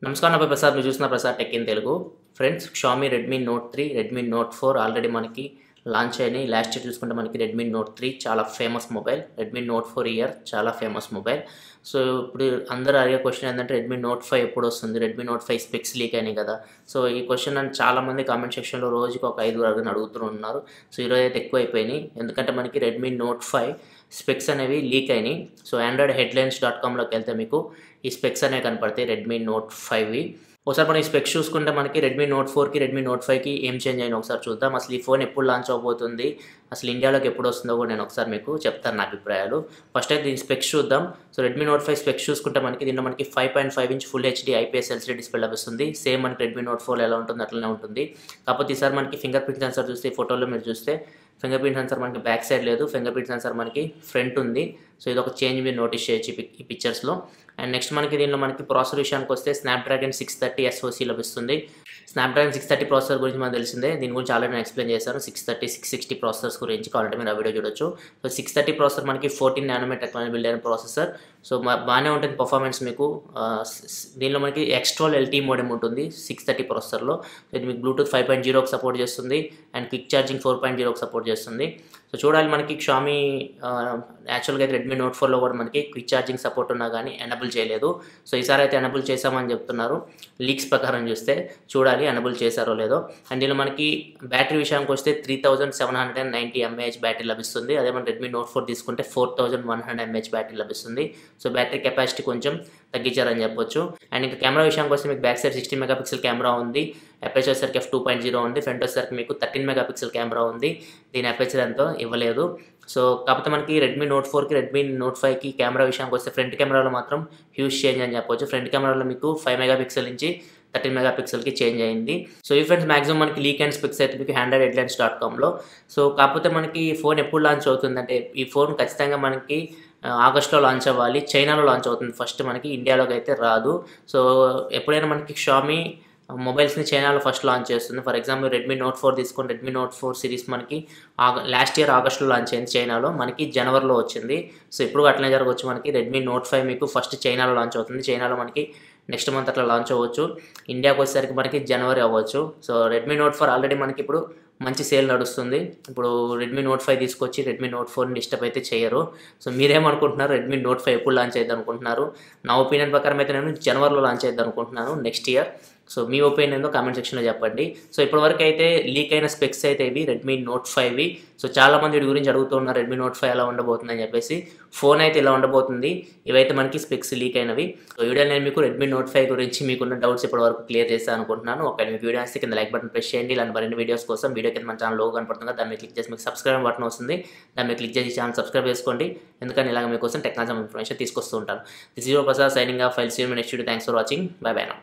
నమస్కారం నా పేరు ప్రసాద్ మీరు చూస్తున్న Prasad tech in Telugu friends Xiaomi Redmi Note 3 Redmi Note 4 already మనకి లాంచ్ అయినాయి లాస్ట్ ఇయర్ చూసుకుంటే మనకి రెడ్మీ నోట్ 3 చాలా famous mobile Redmi Note 4 year చాలా ఫేమస్ మొబైల్ సో ఇప్పుడు అందరూ అడిగే క్వశ్చన్ ఏంటంటే రెడ్మీ నోట్ 5 ఎప్పుడు వస్తుంది రెడ్మీ నోట్ 5 స్పెక్స్ లీక్ అయినాయి కదా సో ఈ క్వశ్చన్ అని చాలామంది కామెంట్ సెక్షన్లో రోజుకి ఒక 5 అడుగుతూ ఉన్నారు సో ఈరోజు అయితే ఎక్కువ అయిపోయినాయి ఎందుకంటే మనకి రెడ్మీ నోట్ 5 స్పెక్స్ అనేవి లీక్ అయినాయి సో androidheadlines.comలోకి వెళ్తే మీకు ఈ స్పెక్స్ అనేవి కనపడతాయి రెడ్మీ నోట్ 5వి ఒకసారి మనం ఈ స్పెక్స్ చూసుకుంటే మనకి రెడ్మీ నోట్ 4కి రెడ్మీ నోట్ 5కి ఏం చేంజ్ అయినా ఒకసారి చూద్దాం అసలు ఈ ఫోన్ ఎప్పుడు లాంచ్ అవబోతుంది అసలు ఇండియాలోకి ఎప్పుడు వస్తుందో కూడా నేను ఒకసారి మీకు చెప్తాను నా అభిప్రాయాలు ఫస్ట్ అయితే దీని స్పెక్స్ చూద్దాం సో రెడ్మీ నోట్ 5 స్పెక్స్ చూసుకుంటే మనకి దీంట్లో మనకి 5.5 inch full HD IPS LCD display లభిస్తుంది సేమ్ మనకి రెడ్మీ నోట్ 4 ఎలా ఉంటుంది అట్లనే ఉంటుంది కాకపోతే ఈసారి మనకి ఫింగర్ ప్రింట్ సెన్సార్ చూస్తే ఈ ఫోటోలో మీరు చూస్తే ఫింగర్ ప్రింట్ సెన్సార్ మనకి బ్యాక్ సైడ్ లేదు ఫింగర్ ప్రింట్ సెన్సార్ మనకి ఫ్రంట్ ఉంది సో ఇది ఒక చేంజ్ మీరు నోటీస్ చేయొచ్చు ఈ పిక్చర్స్లో అండ్ నెక్స్ట్ మనకి దీనిలో మనకి ప్రాసెసర్ విషయానికి వస్తే స్నాప్డ్రాగన్ 630 SoC లభిస్తుంది స్నాప్డ్రాగన్ 630 ప్రాసెసర్ గురించి మనకు తెలిసిందే దీని గురించి ఆల్రెడీ నేను ఎక్స్ప్లెయిన్ చేశాను 630 660 ప్రాసెసర్స్ గురించి కావాలంటే మీరు ఆ వీడియో చూడొచ్చు సో 630 ప్రాసెసర్ మనకి 14 నానోమీటర్ టెక్నాలజీ బిల్డ్ అయిన ప్రాసెసర్ సో బాగానే ఉంటుంది పర్ఫార్మెన్స్ మీకు దీనిలో మనకి ఎక్స్ట్రా ఎల్టీ మోడెమ్ ఉంటుంది 630 ప్రాసెసర్లో ఇది మీకు బ్లూటూత్ 5.0కి సపోర్ట్ చేస్తుంది అండ్ క్విక్ ఛార్జింగ్ 4.0కి సపోర్ట్ చేస్తుంది సో చూడాలి మనకి షామీ యాక్చువల్గా అయితే రెడ్మీ నోట్ 4లో కూడా మనకి క్విక్ ఛార్జింగ్ సపోర్ట్ ఉన్నా కానీ ఎనబుల్ చేయలేదు సో ఈసారి అయితే ఎనబుల్ చేసామని చెప్తున్నారు లీక్స్ ప్రకారం చూస్తే చూడాలి ఎనబుల్ చేశారో లేదో అండ్ దీనిలో మనకి బ్యాటరీ విషయానికి వస్తే 3790 mAh బ్యాటరీ లభిస్తుంది అదే మన రెడ్మీ నోట్ 4 తీసుకుంటే 4100 mAh బ్యాటరీ లభిస్తుంది సో బ్యాటరీ కెపాసిటీ కొంచెం తగ్గించారని చెప్పొచ్చు అండ్ ఇంకా కెమెరా విషయానికి వస్తే మీకు బ్యాక్ సైడ్ 16 మెగాపిక్సెల్ కెమెరా ఉంది అపేచర్ వచ్చేసరికి f2.0 ఉంది ఫ్రంట్ వచ్చేసరికి మీకు 13 మెగాపిక్సెల్ కెమెరా ఉంది దీని అపేచర్ ఎంతో ఇవ్వలేదు సో కాకపోతే మనకి రెడ్మీ నోట్ 4కి రెడ్మీ నోట్ 5కి కెమెరా విషయానికి వస్తే ఫ్రంట్ కెమెరాలో మాత్రం హ్యూజ్ చేంజ్ అని చెప్పొచ్చు ఫ్రంట్ కెమెరాలో మీకు 5 మెగాపిక్సెల్ నుంచి 13 మెగాపిక్సెల్కి చేంజ్ అయింది సో ఈ ఫ్రెండ్స్ మాక్సిమం మనకి లీక్ అండ్ స్పెక్స్ అయితే మీకు androidheadlines.comలో సో కాకపోతే మనకి ఈ ఫోన్ ఎప్పుడు లాంచ్ అవుతుందంటే ఈ ఫోన్ ఖచ్చితంగా మనకి ఆగస్టులో లాంచ్ అవ్వాలి చైనాలో లాంచ్ అవుతుంది ఫస్ట్ మనకి ఇండియాలోకి అయితే రాదు సో ఎప్పుడైనా మనకి షామీ మొబైల్స్ని చైనాలో ఫస్ట్ లాంచ్ చేస్తుంది ఫర్ ఎగ్జాంపుల్ రెడ్మీ నోట్ 4 తీసుకొని రెడ్మీ నోట్ 4 సిరీస్ మనకి లాస్ట్ ఇయర్ ఆగస్టులో లాంచ్ అయింది చైనాలో మనకి జనవరిలో వచ్చింది సో ఇప్పుడు అట్లనే జరగవచ్చు మనకి రెడ్మీ నోట్ 5 మీకు ఫస్ట్ చైనాలో లాంచ్ అవుతుంది చైనాలో మనకి నెక్స్ట్ మంత్ అట్లా లాంచ్ అవ్వచ్చు ఇండియాకి వచ్చేసరికి మనకి జనవరి అవ్వచ్చు సో రెడ్మీ నోట్ 4 ఆల్రెడీ మనకి ఇప్పుడు మంచి సేల్ నడుస్తుంది ఇప్పుడు రెడ్మీ నోట్ 5 తీసుకొచ్చి రెడ్మీ నోట్ 4ని డిస్టర్బ్ అయితే చేయరు సో మీరేమనుకుంటున్నారు రెడ్మీ నోట్ 5 ఎప్పుడు లాంచ్ అవుతుంది అనుకుంటున్నారు నా ఒపీనియన్ ప్రకారం అయితే నేను జనవరిలో లాంచ్ అవుతుంది అనుకుంటున్నాను నెక్స్ట్ ఇయర్ సో మీ ఒపీనియన్ ఏందో కామెంట్ సెక్షన్లో చెప్పండి సో ఇప్పటివరకు అయితే లీక్ అయిన స్పెక్స్ అయితే ఇవి రెడ్మీ నోట్ 5వి సో చాలామంది వీటి గురించి అడుగుతున్నారు రెడ్మీ నోట్ 5 ఎలా ఉండబోతుంది అని చెప్పేసి ఫోన్ అయితే ఇలా ఉండబోతుంది ఇవైతే మనకి స్పెక్స్ లీక్ అయినవి సో వీడియో నేను మీకు రెడ్మీ నోట్ 5 గురించి మీకున్న డౌట్స్ ఇప్పటివరకు క్లియర్ చేస్తాను అనుకుంటున్నాను ఒకవేళ మీకు వీడియో వస్తే కింద లైక్ బటన్ ప్రెస్ చేయండి ఇలాంటి మరిన్ని వీడియోస్ కోసం వీడియో కింద మన ఛానల్ లోగో కనపడుతుంది దాన్ని క్లిక్ చేసి మీకు సబ్స్క్రైబ్ బటన్ వస్తుంది దాన్ని క్లిక్ చేసి ఛానల్ సబ్స్క్రైబ్ చేసుకోండి ఎందుకంటే ఇలాగ మీకోసం టెక్నాలజీ ఇన్ఫర్మేషన్ తీసుకొస్తూ ఉంటాను this is your Prasad signing off file see you next video thanks for watching bye bye now